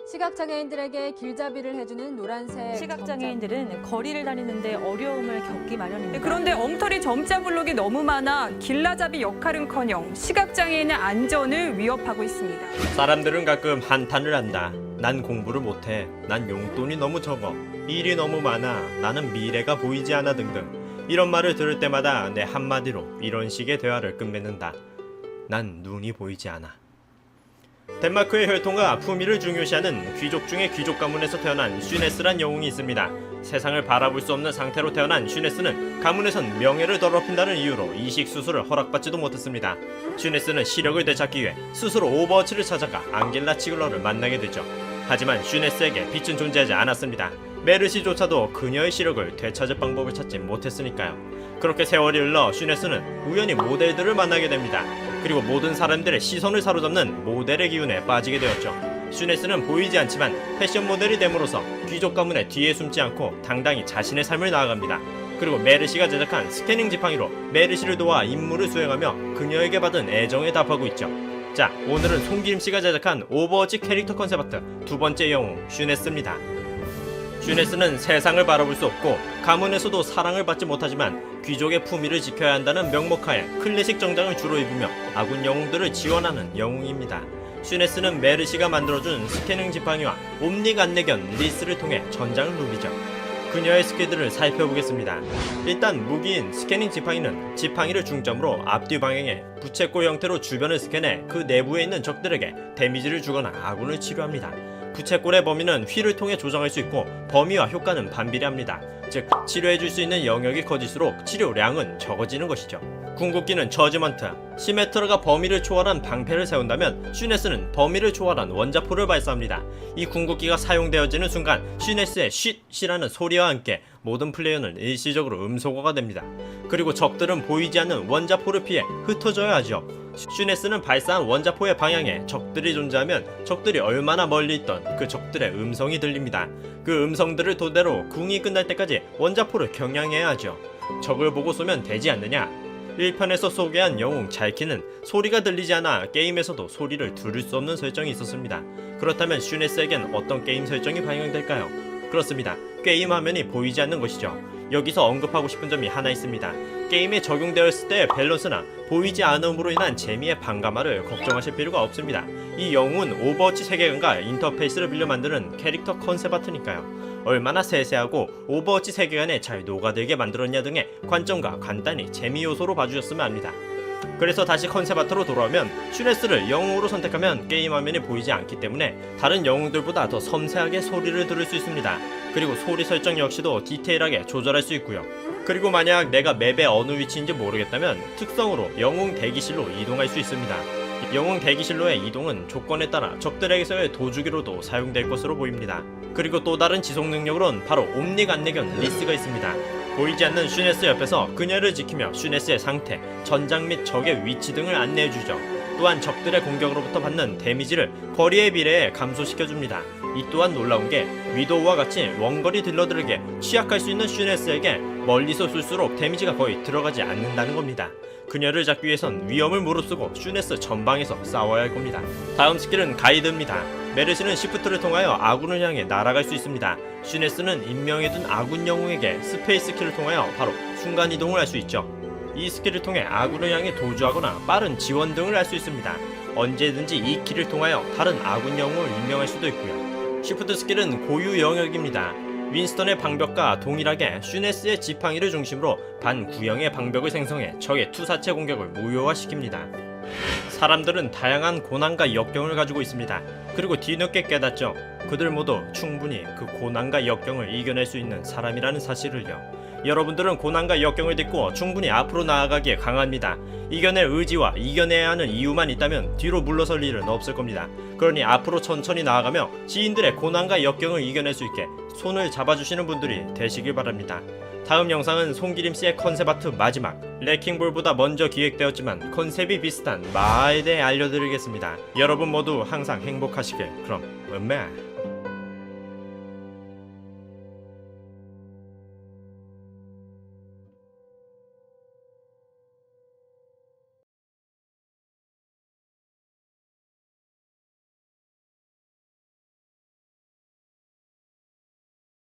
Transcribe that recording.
시각장애인들에게 길잡이를 해주는 노란색 시각장애인들은 거리를 다니는데 어려움을 겪기 마련입니다. 그런데 엉터리 점자 블록이 너무 많아 길라잡이 역할은커녕 시각장애인의 안전을 위협하고 있습니다. 사람들은 가끔 한탄을 한다. 난 공부를 못해. 난 용돈이 너무 적어. 일이 너무 많아. 나는 미래가 보이지 않아 등등. 이런 말을 들을 때마다 내 한마디로 이런 식의 대화를 끝맺는다. 난 눈이 보이지 않아. 덴마크의 혈통과 품위를 중요시하는 귀족 중의 귀족 가문에서 태어난 슈네스란 영웅이 있습니다. 세상을 바라볼 수 없는 상태로 태어난 슈네스는 가문에선 명예를 더럽힌다는 이유로 이식 수술을 허락받지도 못했습니다. 슈네스는 시력을 되찾기 위해 스스로 오버워치를 찾아가 앙겔라 치글러를 만나게 되죠. 하지만 슈네스에게 빛은 존재하지 않았습니다. 메르시조차도 그녀의 시력을 되찾을 방법을 찾지 못했으니까요. 그렇게 세월이 흘러 슈네스는 우연히 모델들을 만나게 됩니다. 그리고 모든 사람들의 시선을 사로잡는 모델의 기운에 빠지게 되었죠. 슈네스는 보이지 않지만 패션 모델이 됨으로써 귀족 가문의 뒤에 숨지 않고 당당히 자신의 삶을 나아갑니다. 그리고 메르시가 제작한 스캐닝 지팡이로 메르시를 도와 임무를 수행하며 그녀에게 받은 애정에 답하고 있죠. 자, 오늘은 송기림씨가 제작한 오버워치 캐릭터 컨셉 아트 두 번째 영웅 슈네스입니다. 슈네스는 세상을 바라볼 수 없고 가문에서도 사랑을 받지 못하지만 귀족의 품위를 지켜야 한다는 명목하에 클래식 정장을 주로 입으며 아군 영웅들을 지원하는 영웅입니다. 슈네스는 메르시가 만들어준 스캐닝 지팡이와 옴닉 안내견 리스를 통해 전장을 누비죠. 그녀의 스킬들을 살펴보겠습니다. 일단 무기인 스캐닝 지팡이는 지팡이를 중점으로 앞뒤 방향에 부채꼴 형태로 주변을 스캔해 그 내부에 있는 적들에게 데미지를 주거나 아군을 치료합니다. 부채꼴의 범위는 휠을 통해 조정할 수 있고 범위와 효과는 반비례합니다. 즉 치료해줄 수 있는 영역이 커질수록 치료량은 적어지는 것이죠. 궁극기는 저지먼트, 시메트라가 범위를 초월한 방패를 세운다면 슈네스는 범위를 초월한 원자포를 발사합니다. 이 궁극기가 사용되어지는 순간 슈네스의 쉿이라는 소리와 함께 모든 플레이어는 일시적으로 음소거가 됩니다. 그리고 적들은 보이지 않는 원자포를 피해 흩어져야 하죠. 슈네스는 발사한 원자포의 방향에 적들이 존재하면 적들이 얼마나 멀리 있던 그 적들의 음성이 들립니다. 그 음성들을 토대로 궁이 끝날 때까지 원자포를 겨냥해야 하죠. 적을 보고 쏘면 되지 않느냐? 1편에서 소개한 영웅 잘키는 소리가 들리지 않아 게임에서도 소리를 들을 수 없는 설정이 있었습니다. 그렇다면 슈네스에겐 어떤 게임 설정이 반영될까요? 그렇습니다. 게임 화면이 보이지 않는 것이죠. 여기서 언급하고 싶은 점이 하나 있습니다. 게임에 적용되었을 때의 밸런스나 보이지 않음으로 인한 재미의 반감화를 걱정하실 필요가 없습니다. 이 영웅은 오버워치 세계관과 인터페이스를 빌려 만드는 캐릭터 컨셉 아트니까요. 얼마나 세세하고 오버워치 세계관에 잘 녹아들게 만들었냐 등의 관점과 간단히 재미 요소로 봐주셨으면 합니다. 그래서 다시 컨셉 아트로 돌아오면 슈네스를 영웅으로 선택하면 게임 화면이 보이지 않기 때문에 다른 영웅들보다 더 섬세하게 소리를 들을 수 있습니다. 그리고 소리 설정 역시도 디테일하게 조절할 수 있고요. 그리고 만약 내가 맵의 어느 위치인지 모르겠다면 특성으로 영웅 대기실로 이동할 수 있습니다. 영웅 대기실로의 이동은 조건에 따라 적들에게서의 도주기로도 사용될 것으로 보입니다. 그리고 또 다른 지속 능력으론 바로 옴닉 안내견 리스가 있습니다. 보이지 않는 슈네스 옆에서 그녀를 지키며 슈네스의 상태, 전장 및 적의 위치 등을 안내해주죠. 또한 적들의 공격으로부터 받는 데미지를 거리에 비례해 감소시켜줍니다. 이 또한 놀라운 게 위도우와 같이 원거리 딜러들에게 취약할 수 있는 슈네스에게 멀리서 쏠수록 데미지가 거의 들어가지 않는다는 겁니다. 그녀를 잡기 위해선 위험을 무릅쓰고 슈네스 전방에서 싸워야 할 겁니다. 다음 스킬은 가이드입니다. 메르시는 시프트를 통하여 아군을 향해 날아갈 수 있습니다. 슈네스는 임명해둔 아군 영웅에게 스페이스 키를 통하여 바로 순간이동을 할 수 있죠. 이 스킬을 통해 아군을 향해 도주하거나 빠른 지원 등을 할 수 있습니다. 언제든지 이 키를 통하여 다른 아군 영웅을 임명할 수도 있고요. 시프트 스킬은 고유 영역입니다. 윈스턴의 방벽과 동일하게 슈네스의 지팡이를 중심으로 반구형의 방벽을 생성해 적의 투사체 공격을 무효화시킵니다. 사람들은 다양한 고난과 역경을 가지고 있습니다. 그리고 뒤늦게 깨닫죠. 그들 모두 충분히 그 고난과 역경을 이겨낼 수 있는 사람이라는 사실을요. 여러분들은 고난과 역경을 딛고 충분히 앞으로 나아가기에 강합니다. 이겨낼 의지와 이겨내야 하는 이유만 있다면 뒤로 물러설 일은 없을 겁니다. 그러니 앞으로 천천히 나아가며 지인들의 고난과 역경을 이겨낼 수 있게 손을 잡아주시는 분들이 되시길 바랍니다. 다음 영상은 송기림씨의 컨셉 아트 마지막 레킹볼보다 먼저 기획되었지만 컨셉이 비슷한 마에 대해 알려드리겠습니다. 여러분 모두 항상 행복하시길. 그럼 음메